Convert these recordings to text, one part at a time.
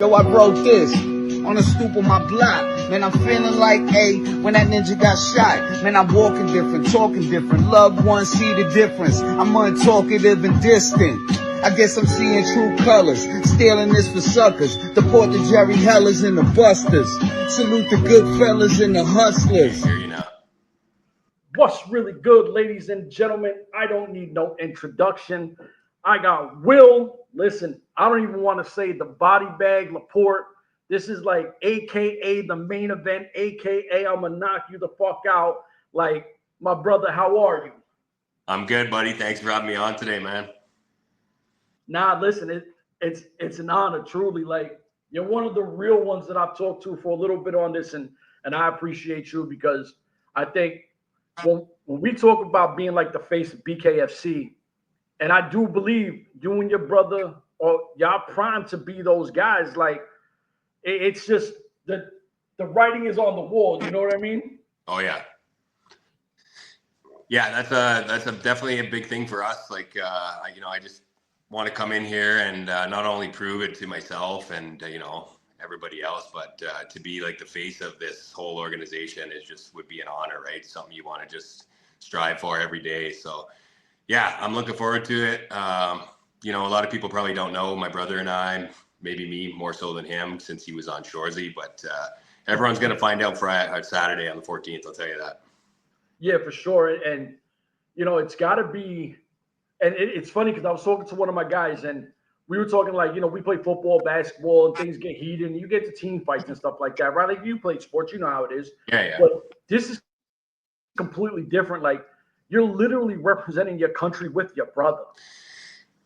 Yo, I wrote this on the stoop of my block. Man, I'm feeling like when that ninja got shot. Man, I'm walking different, talking different. Loved ones see the difference. I'm untalkative and distant. I guess I'm seeing true colors. Stealing this for suckers. Deport the Jerry Hellers and the Busters. Salute the good fellas and the hustlers. Here you know. What's really good, ladies and gentlemen? I don't need no introduction. I got Will. Listen, I don't even want to say the body bag Laporte. This is like AKA the main event, AKA I'm going to knock you the fuck out. Like, my brother, how are you? I'm good, buddy. Thanks for having me on today, man. Nah, listen, it's an honor, truly. Like, you're one of the real ones that I've talked to for a little bit on this, and I appreciate you because I think when we talk about being like the face of BKFC, and I do believe you and your brother are y'all primed to be those guys. Like, it's just the writing is on the wall. You know what I mean? Oh yeah, yeah. That's definitely a big thing for us. Like, I just want to come in here and not only prove it to myself and everybody else, but to be like the face of this whole organization would be an honor, right? Something you want to just strive for every day. So. Yeah, I'm looking forward to it. A lot of people probably don't know my brother and I, maybe me more so than him since he was on Shoresy, but everyone's going to find out Saturday on the 14th. I'll tell you that. Yeah, for sure. And, it's got to be, and it's funny because I was talking to one of my guys and we were talking like, we play football, basketball, and things get heated and you get to team fights and stuff like that, right? Like you play sports, you know how it is. Yeah. But this is completely different. Like, you're literally representing your country with your brother.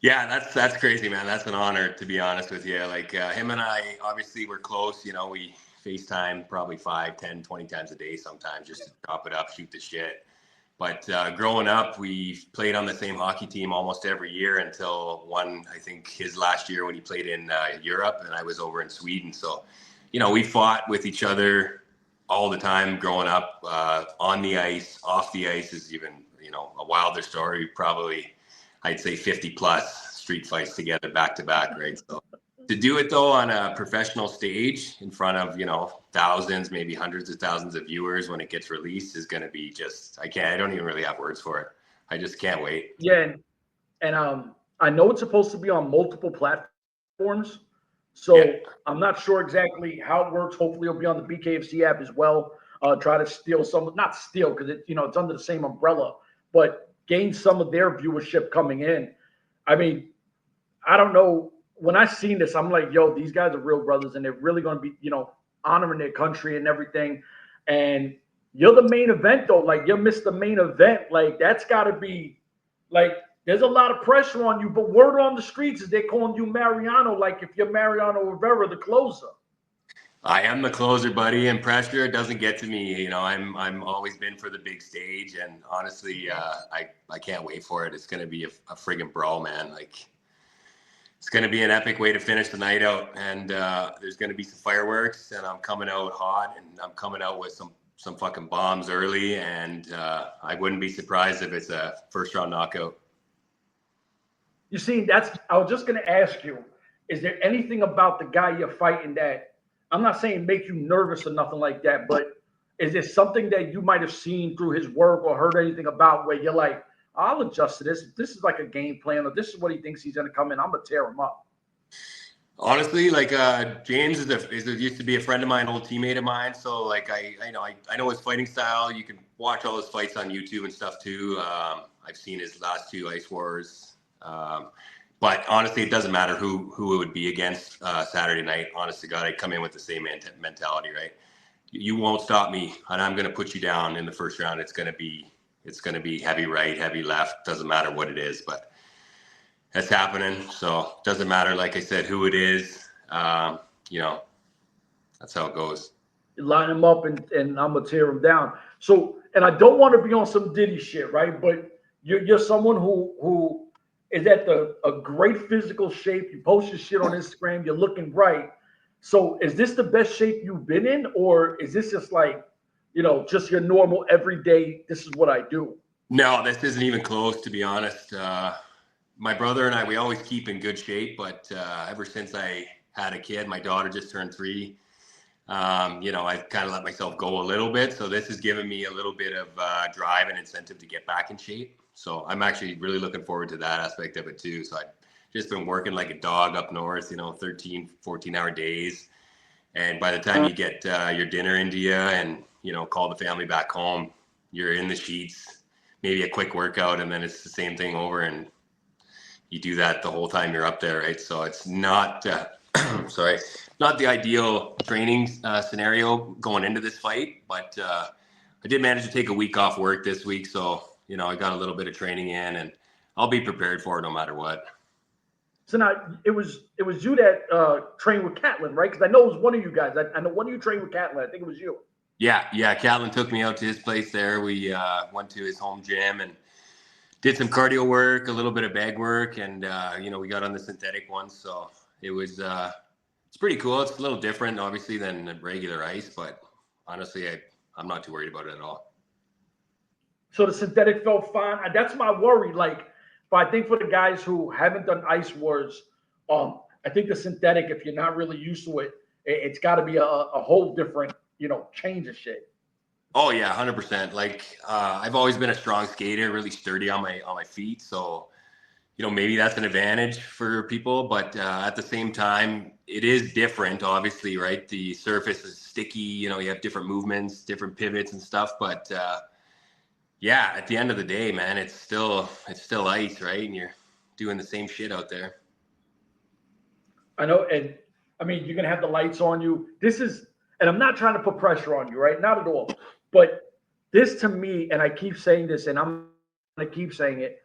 Yeah, that's crazy, man. That's an honor, to be honest with you. Like him and I, obviously we're close. We FaceTime probably 5, 10, 20 times a day sometimes just to chop it up, shoot the shit. But growing up, we played on the same hockey team almost every year until I think his last year when he played in Europe and I was over in Sweden. So, we fought with each other all the time growing up, on the ice, off the ice is even, a wilder story. Probably, I'd say 50 plus street fights together back to back, right? So to do it though on a professional stage in front of, thousands, maybe hundreds of thousands of viewers when it gets released is going to be I don't even really have words for it. I just can't wait. Yeah. And I know it's supposed to be on multiple platforms. So yeah. I'm not sure exactly how it works. Hopefully it'll be on the BKFC app as well. Try to steal not steal because it's under the same umbrella, but gain some of their viewership coming in. I mean, I don't know. When I seen this, I'm like, yo, these guys are real brothers and they're really going to be, honoring their country and everything. And you're the main event though. Like, you missed the main event. Like, that's got to be like, there's a lot of pressure on you, but word on the streets is they're calling you Mariano, like if you're Mariano Rivera, the closer. I am the closer, buddy, and pressure doesn't get to me. I'm always been for the big stage, and honestly, I can't wait for it. It's going to be a friggin' brawl, man. Like, it's going to be an epic way to finish the night out, and there's going to be some fireworks, and I'm coming out hot, and I'm coming out with some fucking bombs early, and I wouldn't be surprised if it's a first-round knockout. You see, I was just going to ask you, is there anything about the guy you're fighting that, I'm not saying make you nervous or nothing like that, but is there something that you might have seen through his work or heard anything about where you're like, I'll adjust to this. If this is like a game plan or this is what he thinks he's going to come in, I'm going to tear him up. Honestly, like James used to be a friend of mine, old teammate of mine. So like I know his fighting style. You can watch all his fights on YouTube and stuff too. I've seen his last 2 Ice Wars. But honestly, it doesn't matter who it would be against Saturday night. Honest to God, I come in with the same mentality, right? You won't stop me, and I'm going to put you down in the first round. It's going to be heavy right, heavy left. Doesn't matter what it is, but that's happening. So doesn't matter, like I said, who it is. That's how it goes. You line him up, and I'm gonna tear him down. So, and I don't want to be on some Diddy shit, right? But you're someone who is at a great physical shape. You post your shit on Instagram. You're looking right. So is this the best shape you've been in? Or is this just like, just your normal everyday, this is what I do? No, this isn't even close, to be honest. My brother and I, we always keep in good shape. But ever since I had a kid. My daughter just turned 3. I kind of let myself go a little bit. So this has given me a little bit of drive and incentive to get back in shape. So I'm actually really looking forward to that aspect of it too. So I've just been working like a dog up north, 13, 14-hour days. And by the time you get your dinner into you and, call the family back home, you're in the sheets, maybe a quick workout, and then it's the same thing over. And you do that the whole time you're up there, right? So it's not, not the ideal training scenario going into this fight, but I did manage to take a week off work this week. So, I got a little bit of training in, and I'll be prepared for it no matter what. So now it was you that trained with Catlin, right? Because I know it was one of you guys. I know one of you trained with Catlin. I think it was you. Yeah. Catlin took me out to his place there. We went to his home gym and did some cardio work, a little bit of bag work, and we got on the synthetic one. So it was it's pretty cool. It's a little different, obviously, than regular ice, but honestly, I'm not too worried about it at all. So the synthetic felt fine. That's my worry. But I think for the guys who haven't done ice wars, I think the synthetic, if you're not really used to it, it's got to be a whole different, change of shit. Oh yeah, 100%. I've always been a strong skater, really sturdy on my feet. So, maybe that's an advantage for people, but at the same time, it is different, obviously, right? The surface is sticky, you have different movements, different pivots and stuff, but yeah, at the end of the day, man, it's still ice, right? And you're doing the same shit out there. I know, and I mean, you're gonna have the lights on you. And I'm not trying to put pressure on you, right? Not at all. But this to me, and I keep saying this, and I'm gonna keep saying it.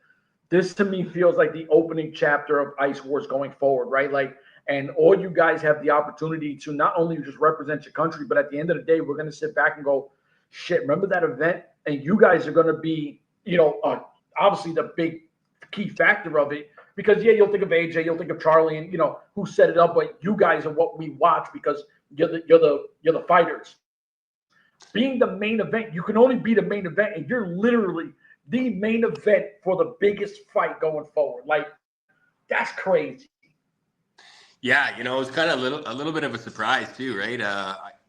This to me feels like the opening chapter of Ice Wars going forward, right? And all you guys have the opportunity to not only just represent your country, but at the end of the day, we're gonna sit back and go, shit, remember that event? And you guys are going to be, obviously the big key factor of it, because you'll think of AJ, you'll think of Charlie, and who set it up, but you guys are what we watch because you're the fighters. Being the main event, you can only be the main event, and you're literally the main event for the biggest fight going forward. That's crazy. Yeah, it was kind of a little bit of a surprise too, right?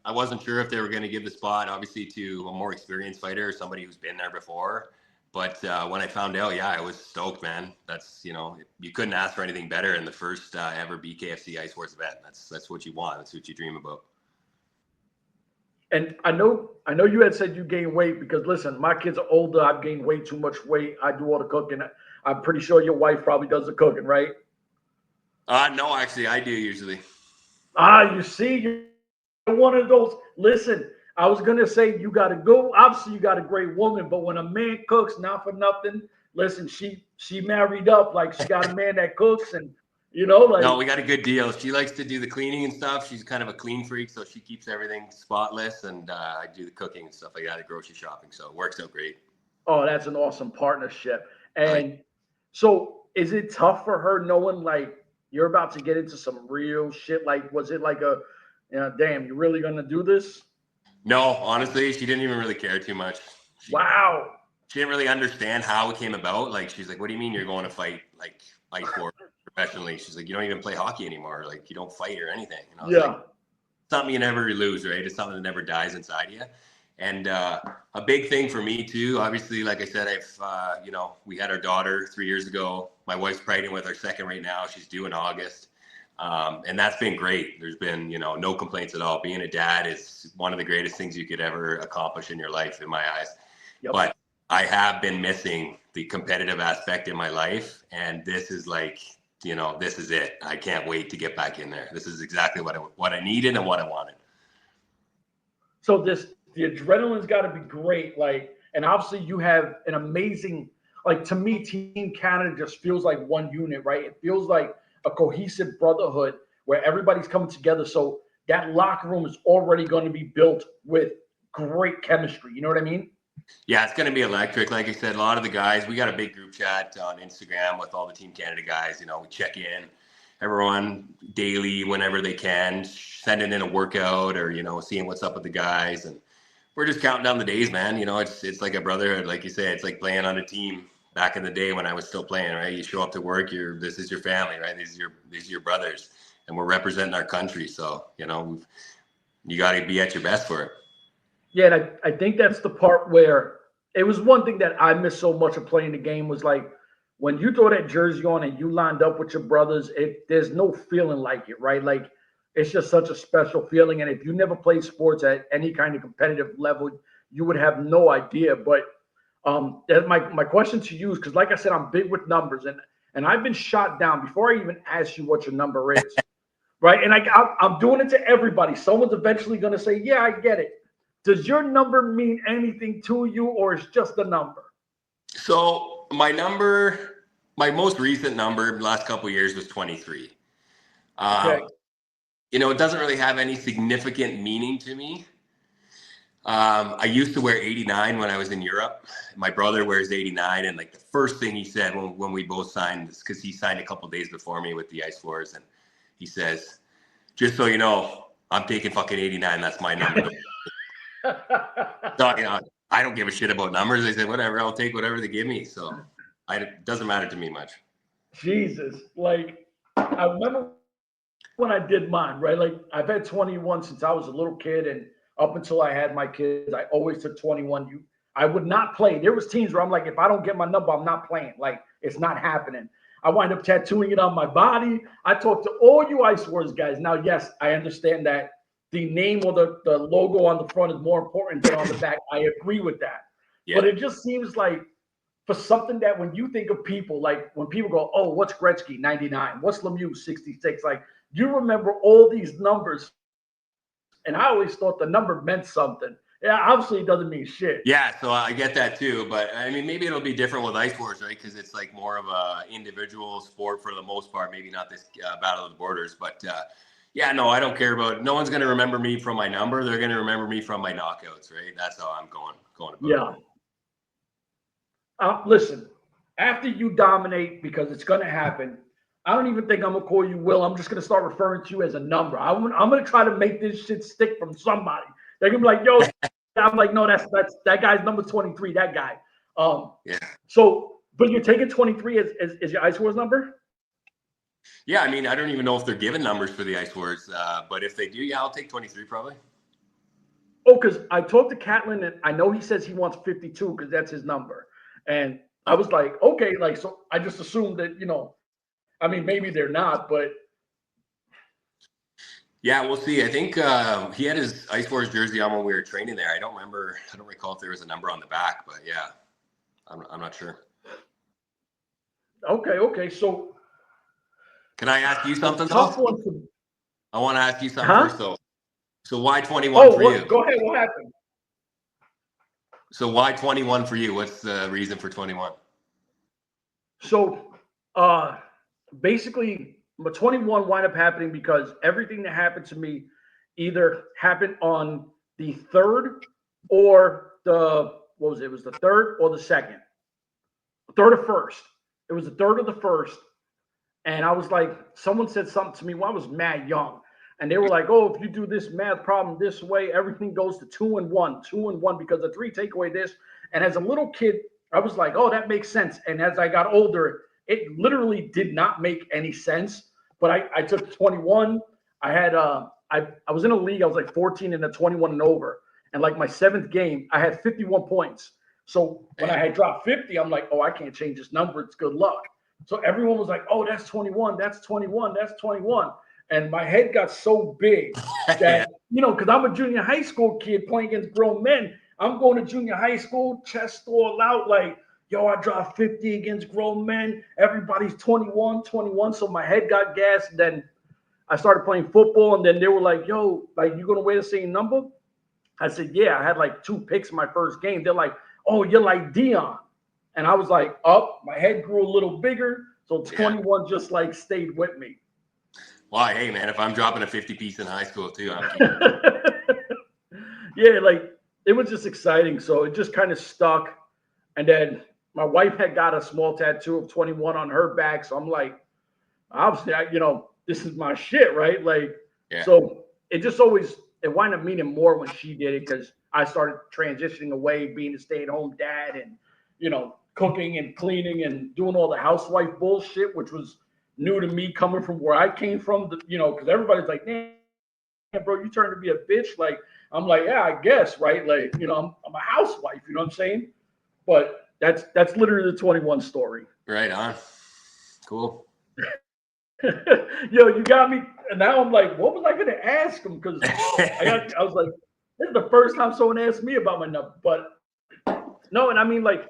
I wasn't sure if they were going to give the spot, obviously, to a more experienced fighter or somebody who's been there before. But when I found out, I was stoked, man. That's, you couldn't ask for anything better in the first ever BKFC Ice Wars event. That's what you want. That's what you dream about. And I know you had said you gained weight because, listen, my kids are older. I've gained way too much weight. I do all the cooking. I'm pretty sure your wife probably does the cooking, right? No, actually, I do usually. You see, you're one of those. Listen, I was gonna say you gotta go. Obviously, you got a great woman, but when a man cooks, not for nothing. Listen, she married up, she got a man that cooks, and No, we got a good deal. She likes to do the cleaning and stuff. She's kind of a clean freak, so she keeps everything spotless, and I do the cooking and stuff like that, the grocery shopping. So it works out great. Oh, that's an awesome partnership. And so, is it tough for her knowing you're about to get into some real shit? Was it damn, you're really gonna do this? No, honestly, she didn't even really care too much. Wow. She didn't really understand how it came about. She's like, what do you mean you're going to fight ice sport professionally? She's like, you don't even play hockey anymore. You don't fight or anything. And I was like, something you never lose, right? It's something that never dies inside you. And a big thing for me too, obviously, like I said, we had our daughter 3 years ago. My wife's pregnant with our second right now. She's due in August. And that's been great. There's been, no complaints at all. Being a dad is one of the greatest things you could ever accomplish in your life, in my eyes. Yep. But I have been missing the competitive aspect in my life. And this is this is it. I can't wait to get back in there. This is exactly what I needed and what I wanted. So the adrenaline's got to be great. And obviously you have an amazing, to me, Team Canada just feels like one unit, right? It feels like a cohesive brotherhood where everybody's coming together. So that locker room is already going to be built with great chemistry. You know what I mean? Yeah, it's going to be electric. Like I said, a lot of the guys, we got a big group chat on Instagram with all the Team Canada guys. We check in everyone daily whenever they can, sending in a workout or, seeing what's up with the guys. And we're just counting down the days, man. It's like a brotherhood. Like you say, it's like playing on a team back in the day when I was still playing, right? You show up to work, this is your family, right? These are your brothers. and we're representing our country. So, you know, you got to be at your best for it. Yeah, and I think that's the part where it was one thing that I missed so much of playing the game was like when you throw that jersey on and you lined up with your brothers, there's no feeling like it, right? Like it's just such a special feeling. And if you never played sports at any kind of competitive level, you would have no idea. But my question to you is because, like I said, I'm big with numbers, and I've been shot down before I even ask you what your number is, right? And I'm doing it to everybody. Someone's eventually going to say, "Yeah, I get it." Does your number mean anything to you, or is just a number? So my most recent number the last couple of years was 23. Okay. You know, it doesn't really have any significant meaning to me. I used to wear 89 when I was in Europe. My brother wears 89, and like the first thing he said when we both signed, because he signed a couple of days before me with the Ice Wars, and he says, "Just so you know, I'm taking fucking 89. That's my number." So, you know, I don't give a shit about numbers. I said, whatever, I'll take whatever they give me. So it doesn't matter to me much. Jesus. Like, I remember when I did mine, right? Like, I've had 21 since I was a little kid, and up until I had my kids, I always took 21. I would not play. There was teams where I'm like, if I don't get my number, I'm not playing. Like, it's not happening. I wind up tattooing it on my body. I talk to all you Ice Wars guys. Now, yes, I understand that the name or the logo on the front is more important than on the back. I agree with that. Yeah. But it just seems like for something that when you think of people, like when people go, oh, what's Gretzky, 99? What's Lemieux, 66? Like, you remember all these numbers. And I always thought the number meant something. Yeah, obviously it doesn't mean shit. Yeah, so I get that too. But I mean, maybe it'll be different with Ice Wars, right? Because it's like more of a individual sport for the most part. Maybe not this Battle of the Borders, but yeah, no, I don't care about it. No one's going to remember me from my number. They're going to remember me from my knockouts, right? That's how I'm going about it. Listen, after you dominate, because it's going to happen, I don't even think I'm going to call you Will. I'm just going to start referring to you as a number. I'm going to try to make this shit stick from somebody. They're going to be like, yo, I'm like, no, that's that guy's number 23, that guy. Yeah. So, but you're taking 23 as your Ice Wars number? Yeah, I mean, I don't even know if they're giving numbers for the Ice Wars, but if they do, yeah, I'll take 23 probably. Oh, because I talked to Catlin, and I know he says he wants 52 because that's his number. And I was like, okay, like, so I just assumed that, you know, I mean, maybe they're not, but. Yeah, we'll see. I think he had his Ice Wars jersey on when we were training there. I don't recall if there was a number on the back, but yeah, I'm not sure. Okay. So. Can I ask you something though? I want to ask you something first though. So why 21 for you? Go ahead. What happened? So why 21 for you? What's the reason for 21? So basically, 21 wound up happening because everything that happened to me either happened on the third or the it was the third or the second. Third or first. It was the third or the first. And I was like, someone said something to me when I was mad young. And they were like, oh, if you do this math problem this way, everything goes to 2 and 1, 2 and 1, because the 3 take away this. And as a little kid, I was like, oh, that makes sense. And as I got older, it literally did not make any sense. But I took 21. I had I was in a league. I was like 14 in a 21 and over. And like my 7th game, I had 51 points. So when I had dropped 50, I'm like, oh, I can't change this number. It's good luck. So everyone was like, oh, that's 21. That's 21. That's 21. And my head got so big that, you know, because I'm a junior high school kid playing against grown men. I'm going to junior high school, chest all out, like, yo, I dropped 50 against grown men. Everybody's 21. So my head got gassed. Then I started playing football, and then they were like, yo, like, you going to wear the same number? I said, yeah. I had like 2 picks in my first game. They're like, oh, you're like Dion. And I was like, my head grew a little bigger. So 21 just like stayed with me. Well, hey, man, if I'm dropping a 50 piece in high school too, I'm yeah, like it was just exciting. So it just kind of stuck. And then my wife had got a small tattoo of 21 on her back. So I'm like, obviously, this is my shit, right? Like, So it just always, it wound up meaning more when she did it because I started transitioning away, being a stay-at-home dad and, cooking and cleaning and doing all the housewife bullshit, which was new to me coming from where I came from. Because everybody's like, "Man, bro, you turned to be a bitch." Like, I'm like, "Yeah, I guess, right?" Like, I'm a housewife. You know what I'm saying? But that's literally the 21 story. Right on. Cool. Yo, you got me. And now I'm like, what was I going to ask him? Because I was like, this is the first time someone asked me about my number. But no, and I mean, like,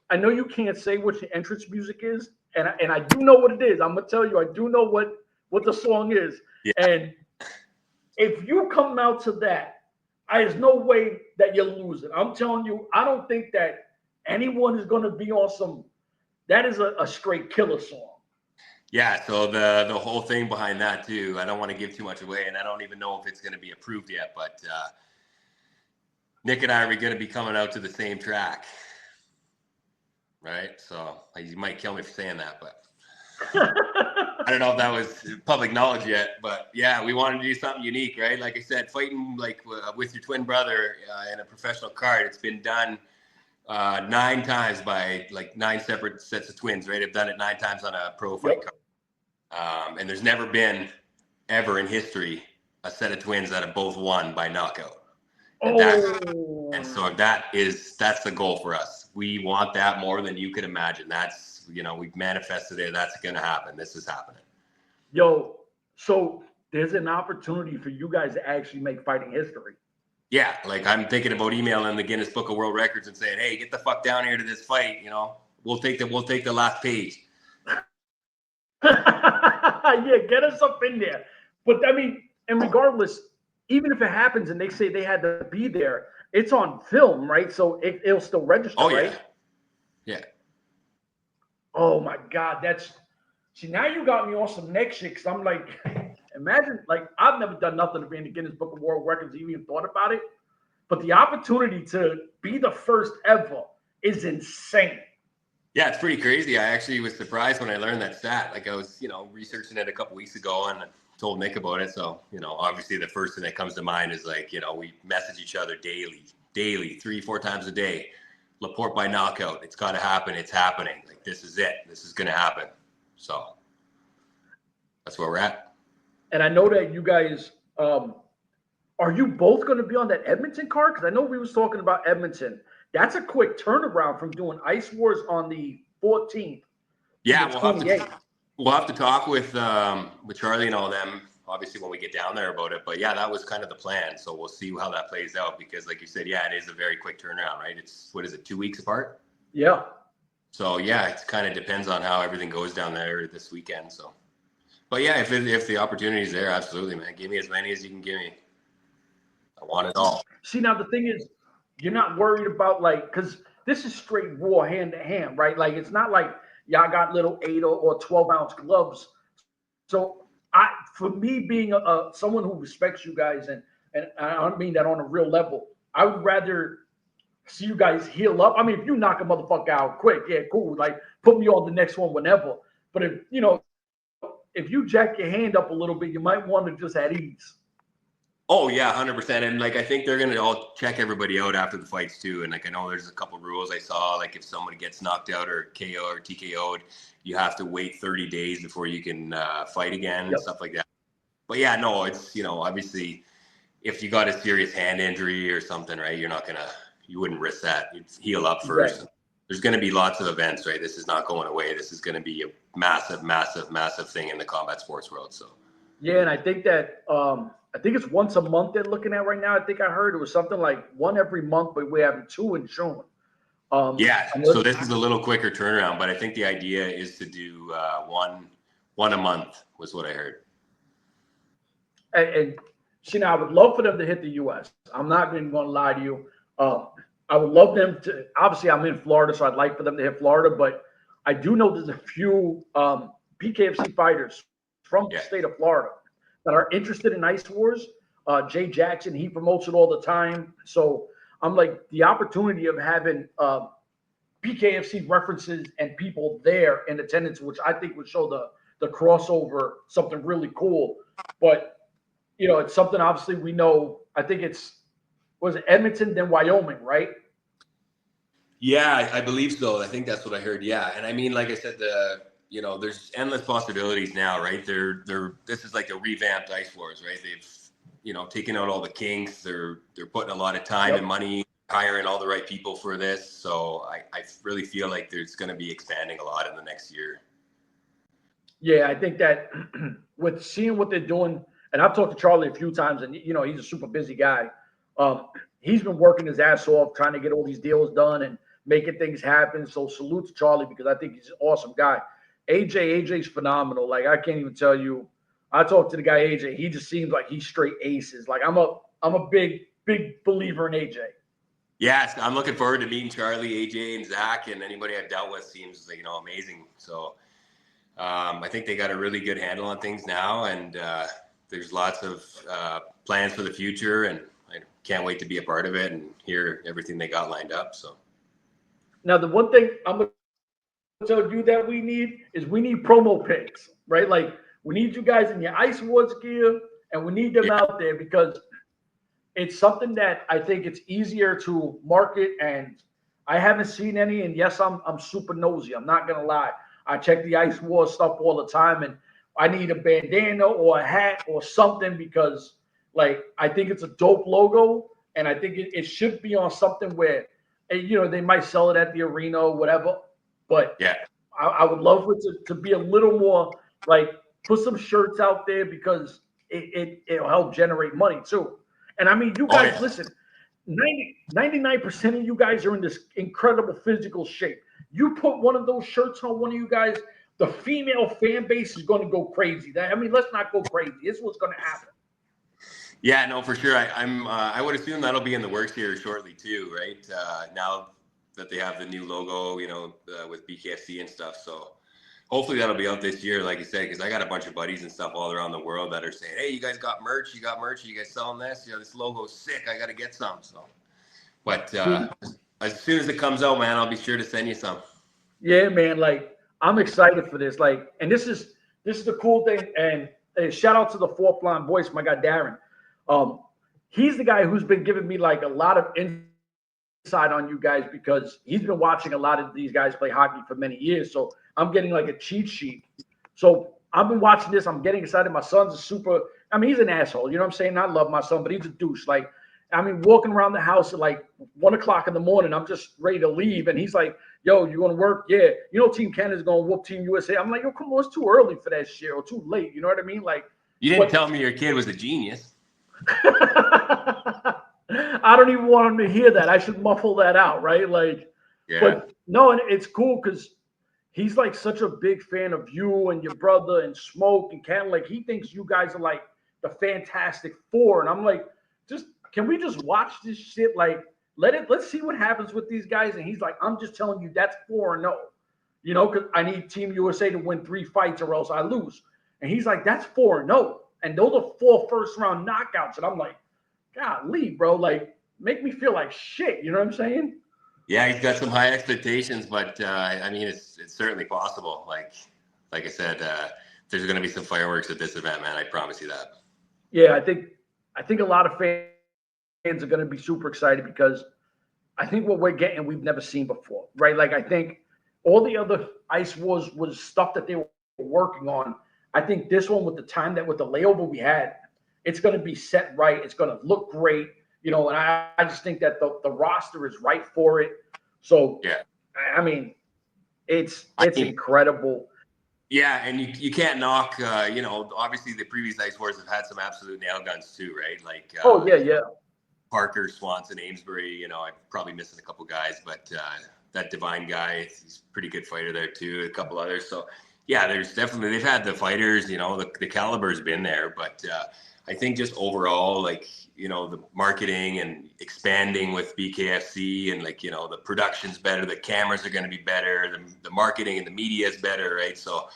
I know you can't say what your entrance music is, and I do know what it is. I'm gonna tell you, I do know what the song is. Yeah. And if you come out to that, there's no way that you're losing. I'm telling you, I don't think that anyone is gonna be on some. That is a straight killer song. Yeah, so the whole thing behind that too, I don't want to give too much away, and I don't even know if it's going to be approved yet, but Nick and I are going to be coming out to the same track, right? So you might kill me for saying that, but I don't know if that was public knowledge yet, but yeah, we wanted to do something unique, right? Like I said, fighting like with your twin brother in a professional card, it's been done 9 times by like 9 separate sets of twins, right? I've done it 9 times on a pro fight card. And there's never been ever in history a set of twins that have both won by knockout. And so that's the goal for us. We want that more than you could imagine. That's, we've manifested it. That's going to happen. This is happening. Yo, so there's an opportunity for you guys to actually make fighting history. Yeah, like I'm thinking about emailing the Guinness Book of World Records and saying, "Hey, get the fuck down here to this fight. We'll take the last page." Yeah, get us up in there. But I mean, and regardless, even if it happens and they say they had to be there, it's on film, right? So it'll still register, right? Yeah. Oh my God, see, now you got me on some next shit, because I'm like, imagine, like, I've never done nothing to be in the Guinness Book of World Records, even thought about it. But the opportunity to be the first ever is insane. Yeah, it's pretty crazy. I actually was surprised when I learned that stat. Like I was, researching it a couple weeks ago and I told Nick about it. So, obviously the first thing that comes to mind is like, we message each other daily, 3-4 times a day. Laporte by knockout. It's got to happen. It's happening. Like, this is it. This is going to happen. So that's where we're at. And I know that you guys, are you both going to be on that Edmonton card? Because I know we was talking about Edmonton. That's a quick turnaround from doing Ice Wars on the 14th. Yeah, we'll have to talk with Charlie and all them, obviously, when we get down there about it. But yeah, that was kind of the plan. So we'll see how that plays out, because like you said, yeah, it is a very quick turnaround, right? It's, 2 weeks apart? Yeah. So yeah, it kind of depends on how everything goes down there this weekend. So, but yeah, if the opportunity is there, absolutely, man. Give me as many as you can give me. I want it all. See, now the thing is, you're not worried about, like, because this is straight raw hand to hand, right? Like, it's not like y'all got little 8 or 12-ounce gloves. So for me being someone who respects you guys, and I don't mean that on a real level, I would rather see you guys heal up. I mean, if you knock a motherfucker out quick, yeah, cool. Like, put me on the next one whenever. But if you jack your hand up a little bit, you might want to just at ease. Oh yeah, 100%. And like, I think they're gonna all check everybody out after the fights too. And like, I know there's a couple rules I saw, like if somebody gets knocked out or KO or TKO'd, you have to wait 30 days before you can fight again and stuff like that. But yeah, no, it's, obviously if you got a serious hand injury or something, right, you wouldn't risk that. You'd heal up first. Right. There's going to be lots of events, right? This is not going away. This is going to be a massive, massive, massive thing in the combat sports world. So yeah, and I think that I think it's once a month they're looking at right now. I think I heard it was something like 1 every month, but we're having 2 in June. Yeah, so this is a little quicker turnaround, but I think the idea is to do one a month was what I heard. And see, now I would love for them to hit the U.S. I'm not even going to lie to you. I would love them to. Obviously, I'm in Florida, so I'd like for them to hit Florida. But I do know there's a few BKFC fighters from the state of Florida that are interested in Ice Wars. Jay Jackson, he promotes it all the time. So I'm like, the opportunity of having BKFC references and people there in attendance, which I think would show the crossover, something really cool. But it's something obviously we know. I think was it Edmonton, then Wyoming, right? Yeah, I believe so. I think that's what I heard. Yeah. And I mean, like I said, there's endless possibilities now, right? This is like the revamped Ice Wars, right? They've taken out all the kinks. They're putting a lot of time and money, hiring all the right people for this. So I really feel like there's going to be expanding a lot in the next year. Yeah, I think that with seeing what they're doing, and I've talked to Charlie a few times, and he's a super busy guy. He's been working his ass off trying to get all these deals done and making things happen. So salute to Charlie, because I think he's an awesome guy. AJ's phenomenal. Like, I can't even tell you. I talked to the guy AJ. He just seems like he's straight aces. Like, I'm a big believer in AJ. Yes, I'm looking forward to meeting Charlie, AJ, and Zach, and anybody I've dealt with seems like amazing. So I think they got a really good handle on things now, and there's lots of plans for the future, and I can't wait to be a part of it and hear everything they got lined up. So now, the one thing I'm gonna tell you that we need promo pics, right? Like, we need you guys in your Ice Wars gear, and we need them out there, because it's something that I think it's easier to market, and I haven't seen any. And yes, I'm super nosy. I'm not gonna lie. I check the Ice Wars stuff all the time, and I need a bandana or a hat or something, because like, I think it's a dope logo, and I think it should be on something where, they might sell it at the arena or whatever. But yeah, I would love it to be a little more, like, put some shirts out there, because it'll help generate money too. And I mean, you guys, listen, 99% of you guys are in this incredible physical shape. You put one of those shirts on one of you guys, the female fan base is going to go crazy. Let's not go crazy. This is what's going to happen. Yeah, no, for sure. I would assume that'll be in the works here shortly too, right? Now that they have the new logo, with BKFC and stuff. So hopefully that'll be out this year, like you said, because I got a bunch of buddies and stuff all around the world that are saying, "Hey, you guys got merch? You got merch? You guys selling this? This logo's sick. I got to get some." So, but as soon as it comes out, man, I'll be sure to send you some. Yeah, man. Like, I'm excited for this. Like, and this is the cool thing. And shout out to the Fourth Line Voice, my guy Darren. He's the guy who's been giving me like a lot of insight on you guys, because he's been watching a lot of these guys play hockey for many years. So I'm getting like a cheat sheet. So I've been watching this. I'm getting excited. My son's he's an asshole. You know what I'm saying? I love my son, but he's a douche. Like, walking around the house at like 1 o'clock in the morning, I'm just ready to leave. And he's like, "Yo, you want to work?" "Yeah." Team Canada's going to whoop Team USA. I'm like, "Yo, come on, it's too early for that shit, or too late." You know what I mean? Like, you didn't tell me your kid was a genius. I don't even want him to hear that. I should muffle that out, right? Like, yeah. But no, and it's cool, because he's like such a big fan of you and your brother and Smoke and Ken. Like, he thinks you guys are like the Fantastic Four. And I'm like, can we just watch this shit? Like, let's see what happens with these guys. And he's like, "I'm just telling you, that's 4-0, because I need Team USA to win 3 fights or else I lose." And he's like, "That's 4-0. And those are 4 first-round knockouts." And I'm like, "Golly, bro, like, make me feel like shit." You know what I'm saying? Yeah, he's got some high expectations, but it's certainly possible. Like I said, there's going to be some fireworks at this event, man. I promise you that. Yeah, I think a lot of fans are going to be super excited, because I think what we're getting, we've never seen before, right? Like, I think all the other Ice Wars was stuff that they were working on. I think this one, with the layover we had, it's going to be set right. It's going to look great, and I just think that the roster is right for it. So, yeah, it's incredible. Yeah, and you can't knock, obviously the previous Ice Wars have had some absolute nail guns too, right? Like, yeah. Parker, Swanson, Amesbury, I'm probably missing a couple guys, but that Divine guy, he's a pretty good fighter there too, a couple others. So, yeah, there's definitely, they've had the fighters, the caliber's been there, but I think just overall, like, the marketing and expanding with BKFC, and like, the production's better, the cameras are going to be better, the marketing and the media is better, right? So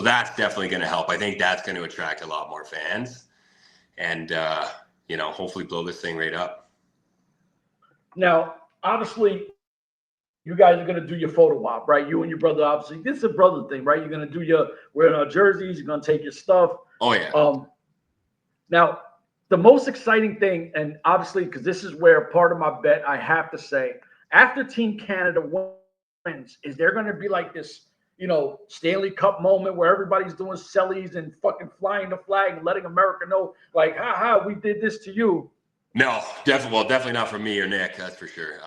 that's definitely going to help. I think that's going to attract a lot more fans, and hopefully blow this thing right up. Now, obviously, you guys are going to do your photo op, right? You and your brother, obviously. This is a brother thing, right? You're going to do wearing our jerseys. You're going to take your stuff. Oh, yeah. Now, the most exciting thing, and obviously, because this is where part of my bet, I have to say, after Team Canada wins, is there going to be like this, Stanley Cup moment where everybody's doing sellies and fucking flying the flag and letting America know, like, ha, we did this to you. No, definitely not from me or Nick. That's for sure.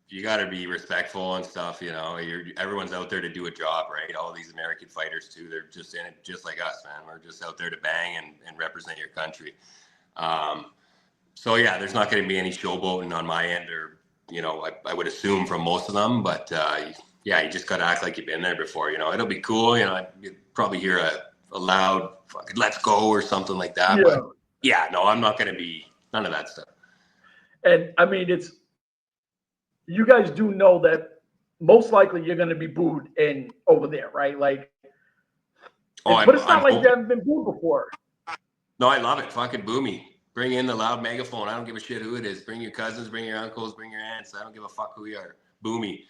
You got to be respectful and stuff. Everyone's out there to do a job, right? All these American fighters too. They're just in it, just like us, man. We're just out there to bang and represent your country. So yeah, there's not going to be any showboating on my end, or I would assume from most of them. But yeah, you just got to act like you've been there before. It'll be cool. You'd probably hear a loud fucking "let's go" or something like that. Yeah. But yeah, no, I'm not going to be none of that stuff. And I mean, you guys do know that most likely you're going to be booed over there, right? Like, but it's not like you haven't been booed before. No, I love it. Fucking boo me. Bring in the loud megaphone. I don't give a shit who it is. Bring your cousins, bring your uncles, bring your aunts. I don't give a fuck who you are. Boo me.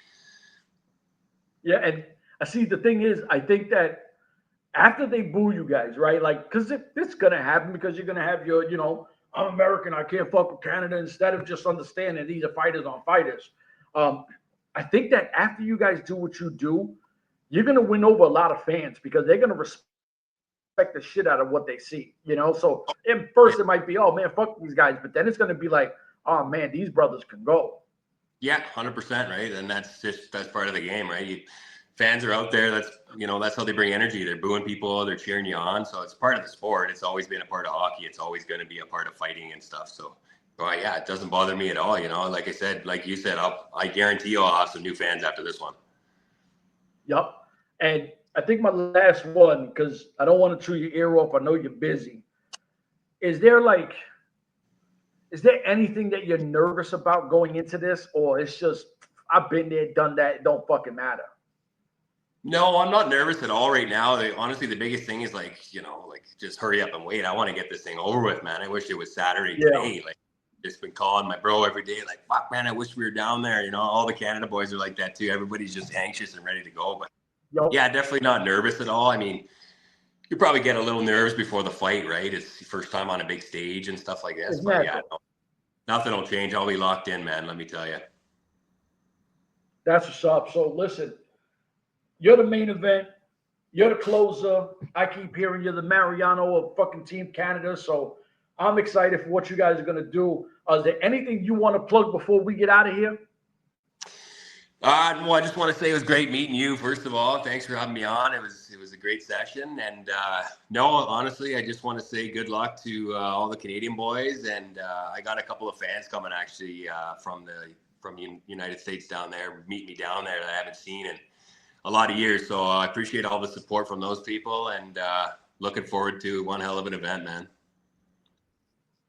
Yeah, and I see the thing is, I think that after they boo you guys, right? Like, because it's going to happen, because you're going to have your, I'm American, I can't fuck with Canada, instead of just understanding these are fighters on fighters. I think that after you guys do what you do, you're going to win over a lot of fans, because they're going to respect the shit out of what they see, So at first it might be, oh man, fuck these guys, but then it's going to be like, oh man, these brothers can go. Yeah, 100%, right? And that's part of the game, right? Fans are out there. That's how they bring energy. They're booing people, they're cheering you on. So it's part of the sport. It's always been a part of hockey. It's always going to be a part of fighting and stuff. So, yeah, it doesn't bother me at all. Like I said, like you said, I guarantee you I'll have some new fans after this one. Yep. And I think my last one, because I don't want to chew your ear off, I know you're busy. Is there anything that you're nervous about going into this, or it's just, I've been there, done that, it don't fucking matter? No, I'm not nervous at all right now. Honestly, the biggest thing is just hurry up and wait. I want to get this thing over with, man. I wish it was Saturday today. Like, just been calling my bro every day, like, fuck, man, I wish we were down there. All the Canada boys are like that too. Everybody's just anxious and ready to go. But yeah, definitely not nervous at all. I mean, you probably get a little nervous before the fight, right? It's the first time on a big stage and stuff like this. But yeah, nothing will change. I'll be locked in, man. Let me tell you. That's what's up. So listen, you're the main event. You're the closer. I keep hearing you're the Mariano of fucking Team Canada. So I'm excited for what you guys are going to do. Is there anything you want to plug before we get out of here? Well, I just want to say it was great meeting you, first of all. Thanks for having me on. It was a great session. And no, honestly, I just want to say good luck to all the Canadian boys. And I got a couple of fans coming actually from the United States down there, meet me down there that I haven't seen in a lot of years. So I appreciate all the support from those people, and looking forward to one hell of an event, man.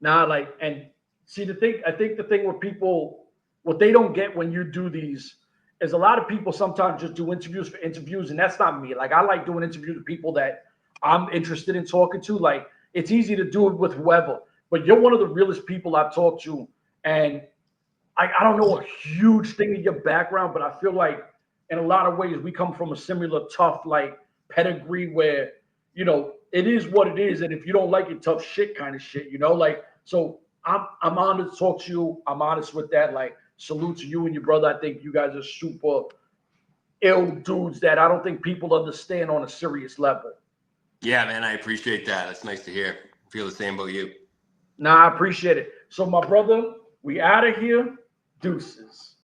And see I think the thing with people, what they don't get when you do these is a lot of people sometimes just do interviews for interviews, and that's not me. Like, I like doing interviews with people that I'm interested in talking to. Like, it's easy to do it with whoever, but you're one of the realest people I've talked to. And I don't know a huge thing in your background, but I feel like in a lot of ways we come from a similar tough, like, pedigree where, it is what it is. And if you don't like it, tough shit kind of shit, so I'm honored to talk to you. I'm honest with that. Like, salute to you and your brother. I think you guys are super ill dudes that I don't think people understand on a serious level. Yeah, man, I appreciate that. That's nice to hear. I feel the same about you. Nah, I appreciate it. So, my brother, we out of here. Deuces.